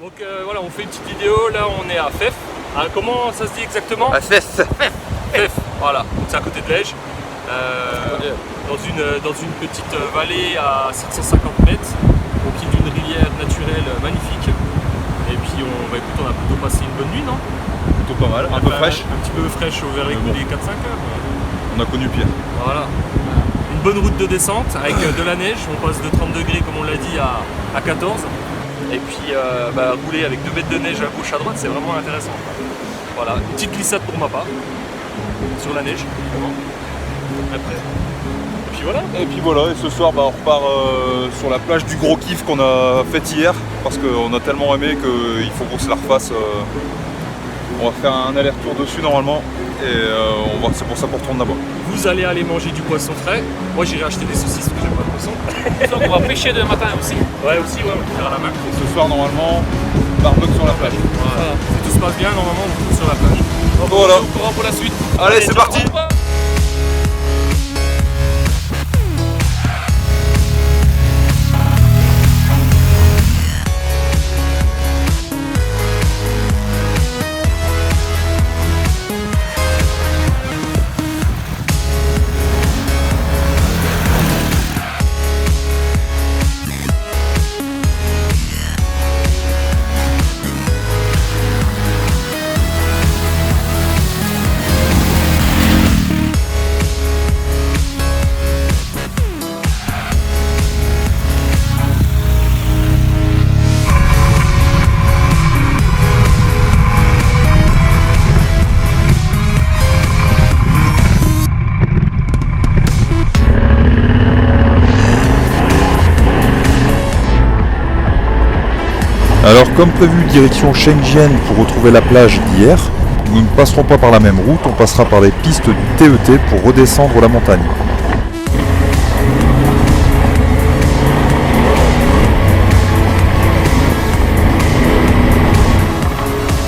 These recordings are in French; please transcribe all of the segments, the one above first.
Donc voilà, on fait une petite vidéo, là on est à Fef. Ah, comment ça se dit exactement? À Fef. Fef, voilà, donc c'est à côté de Lège. Dans une petite vallée à 750 mètres, au pied d'une rivière naturelle magnifique. Et puis on a plutôt passé une bonne nuit, non? Plutôt pas mal, un peu fraîche. Un petit peu fraîche au vers les 4-5 heures. On a connu pire. Voilà. Une bonne route de descente avec de la neige, on passe de 30 degrés comme on l'a dit à 14. Et puis rouler avec 2 mètres de neige à gauche à droite, c'est vraiment intéressant. Voilà, une petite glissade pour ma part, sur la neige. Après. Et puis voilà, et ce soir on repart sur la plage du Gros Kiff qu'on a faite hier, parce qu'on a tellement aimé qu'il faut qu'on se la refasse. On va faire un aller-retour dessus normalement, et c'est pour ça qu'on retourne là-bas. Vous allez aller manger du poisson frais. Moi j'irai acheter des saucisses parce que j'aime pas le poisson. Donc on va pêcher demain matin aussi. Ouais, aussi, ouais, on peut faire à la main. Et ce soir normalement, barbecue sur la plage. Voilà. Si tout se passe bien, normalement on retrouve sur la plage. Voilà. Au courant pour la suite. Allez, c'est parti. Alors comme prévu, direction Shenzhen pour retrouver la plage d'hier. Nous ne passerons pas par la même route, on passera par les pistes du TET pour redescendre la montagne.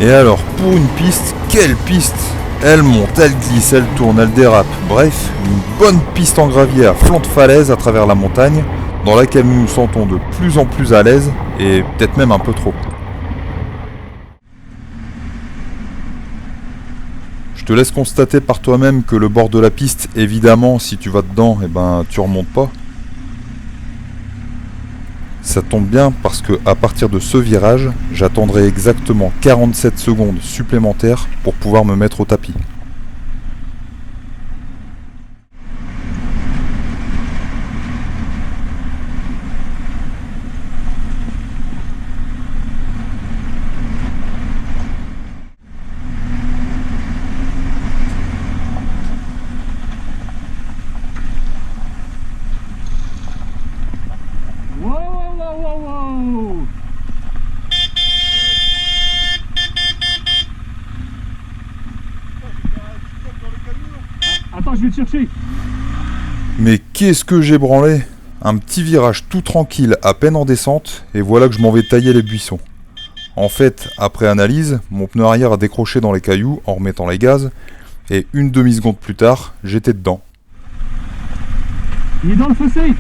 Et alors, pour une piste, quelle piste! Elle monte, elle glisse, elle tourne, elle dérape. Bref, une bonne piste en gravier à flanc de falaise à travers la montagne, dans laquelle nous nous sentons de plus en plus à l'aise, et peut-être même un peu trop. Je te laisse constater par toi-même que le bord de la piste, évidemment, si tu vas dedans, tu remontes pas. Ça tombe bien parce que à partir de ce virage, j'attendrai exactement 47 secondes supplémentaires pour pouvoir me mettre au tapis. Attends, je vais te chercher. Mais qu'est-ce que j'ai branlé! Un petit virage tout tranquille, à peine en descente, et voilà que je m'en vais tailler les buissons. En fait, après analyse, mon pneu arrière a décroché dans les cailloux en remettant les gaz, et une demi-seconde plus tard, j'étais dedans. Il est dans le fossé.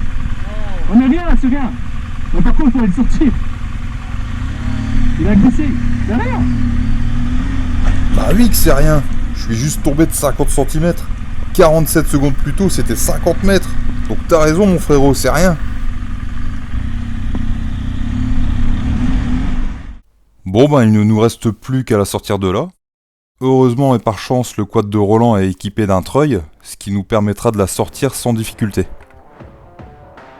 On est rien là, ce gars. Mais par contre, il faut le sortir. Il a glissé. Derrière. Bah oui que c'est rien! Je suis juste tombé de 50 cm. 47 secondes plus tôt, c'était 50 mètres. Donc t'as raison mon frérot, c'est rien. Bon il ne nous reste plus qu'à la sortir de là. Heureusement et par chance, le quad de Roland est équipé d'un treuil, ce qui nous permettra de la sortir sans difficulté.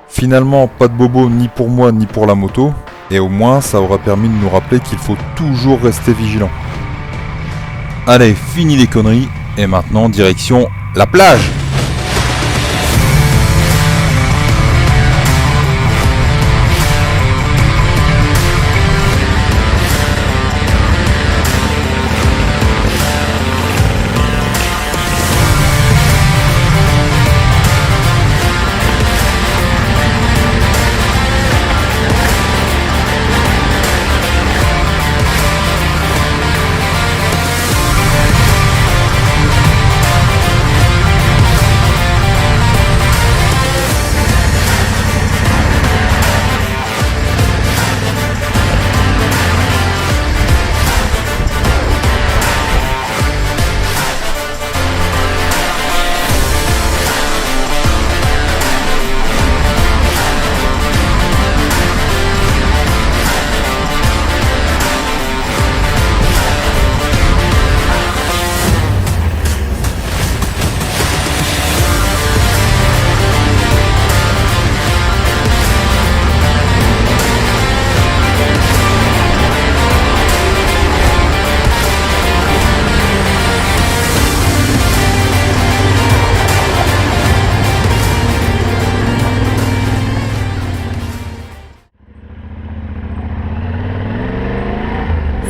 Finalement, pas de bobo ni pour moi ni pour la moto, et au moins ça aura permis de nous rappeler qu'il faut toujours rester vigilant. Allez, fini les conneries, et maintenant direction la plage!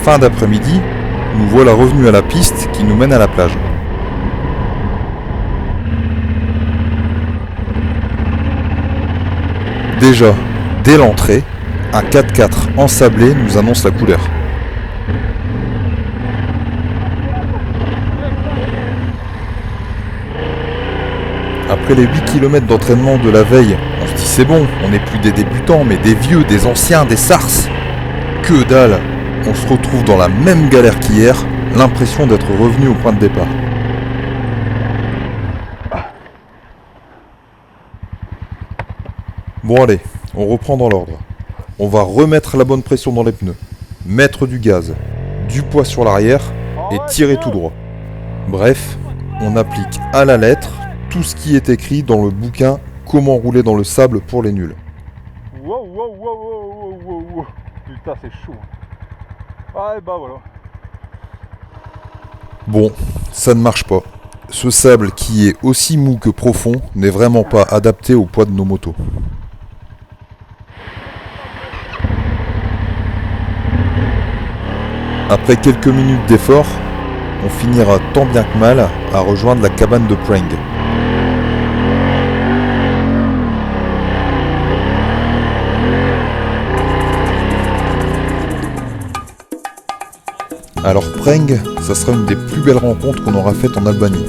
Fin d'après-midi, nous voilà revenus à la piste qui nous mène à la plage. Déjà, dès l'entrée, un 4x4 ensablé nous annonce la couleur. Après les 8 km d'entraînement de la veille, on se dit c'est bon, on n'est plus des débutants, mais des vieux, des anciens, des sarces. Que dalle! On se retrouve dans la même galère qu'hier, l'impression d'être revenu au point de départ. Bon allez, on reprend dans l'ordre. On va remettre la bonne pression dans les pneus, mettre du gaz, du poids sur l'arrière et tirer tout droit. Bref, on applique à la lettre tout ce qui est écrit dans le bouquin Comment rouler dans le sable pour les nuls. Wow. Putain, c'est chaud. Ah, et bah voilà. Bon, ça ne marche pas. Ce sable qui est aussi mou que profond n'est vraiment pas adapté au poids de nos motos. Après quelques minutes d'effort, on finira tant bien que mal à rejoindre la cabane de Preng. Alors Preng, ça sera une des plus belles rencontres qu'on aura faites en Albanie.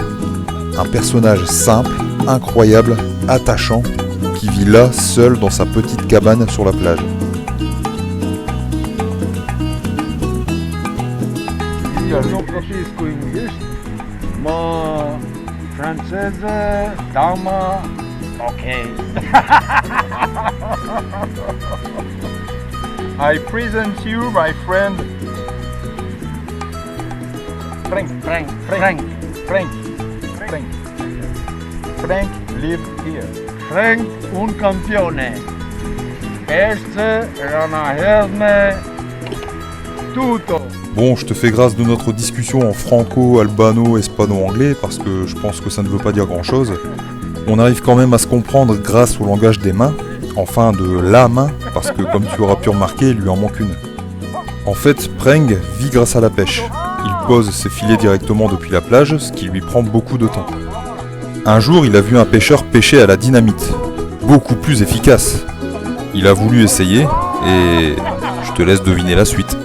Un personnage simple, incroyable, attachant, qui vit là, seul dans sa petite cabane sur la plage. Non capisco inglese, ma francese, dama, ok. I present you my friend Frank. Frank live here. Frank, un campione. Este rana herne tutto. Bon, je te fais grâce de notre discussion en franco, albano, hispano-anglais, parce que je pense que ça ne veut pas dire grand-chose. On arrive quand même à se comprendre grâce au langage des mains, enfin de la main, parce que comme tu auras pu remarquer, il lui en manque une. En fait, Preng vit grâce à la pêche. Il pose ses filets directement depuis la plage, ce qui lui prend beaucoup de temps. Un jour, il a vu un pêcheur pêcher à la dynamite, beaucoup plus efficace. Il a voulu essayer, et je te laisse deviner la suite.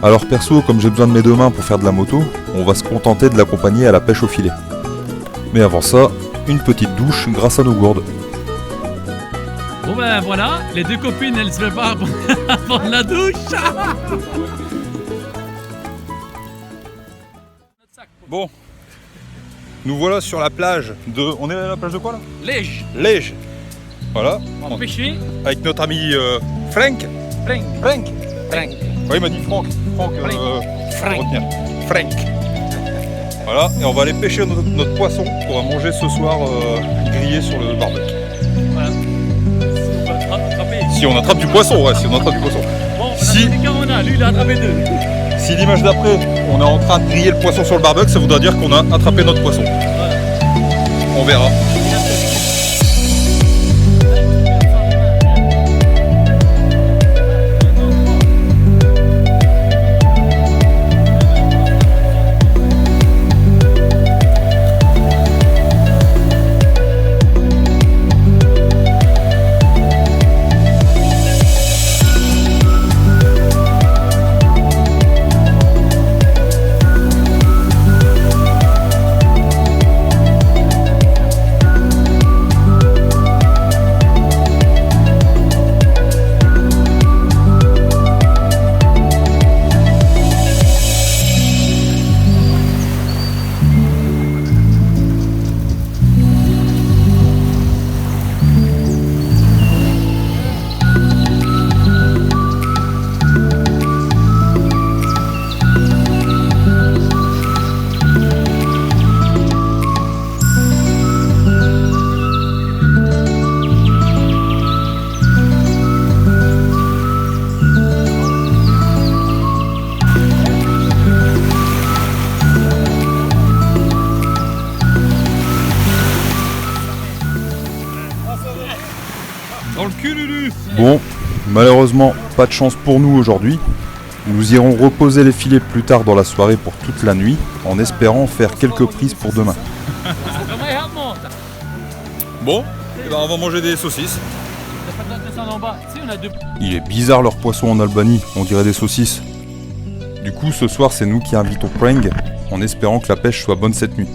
Alors perso, comme j'ai besoin de mes deux mains pour faire de la moto, on va se contenter de l'accompagner à la pêche au filet. Mais avant ça, une petite douche grâce à nos gourdes. Bon ben voilà, les deux copines elles se préparent pour la douche. Bon, nous voilà sur la plage de... On est à la plage de quoi là? Lège, Lège. Voilà, en pêcher. avec notre ami Frank. Frank. Oui, il m'a dit Franck. Frank. Retenir. Frank. Voilà, et on va aller pêcher notre poisson qu'on va manger ce soir grillé sur le barbecue. Voilà. Si on va attraper. Si on attrape du poisson, ouais, si on attrape du poisson. Bon, on a Si- attrapé qu'un, on a. Lui il a attrapé deux. Si l'image d'après, on est en train de griller le poisson sur le barbecue, ça voudra dire qu'on a attrapé notre poisson. On verra. Dans le cul, Lulu. Bon, malheureusement, pas de chance pour nous aujourd'hui. Nous irons reposer les filets plus tard dans la soirée pour toute la nuit, en espérant faire quelques prises pour demain. Bon, eh ben on va manger des saucisses. Il est bizarre leur poisson en Albanie, on dirait des saucisses. Du coup, ce soir, c'est nous qui invitons Prang, en espérant que la pêche soit bonne cette nuit.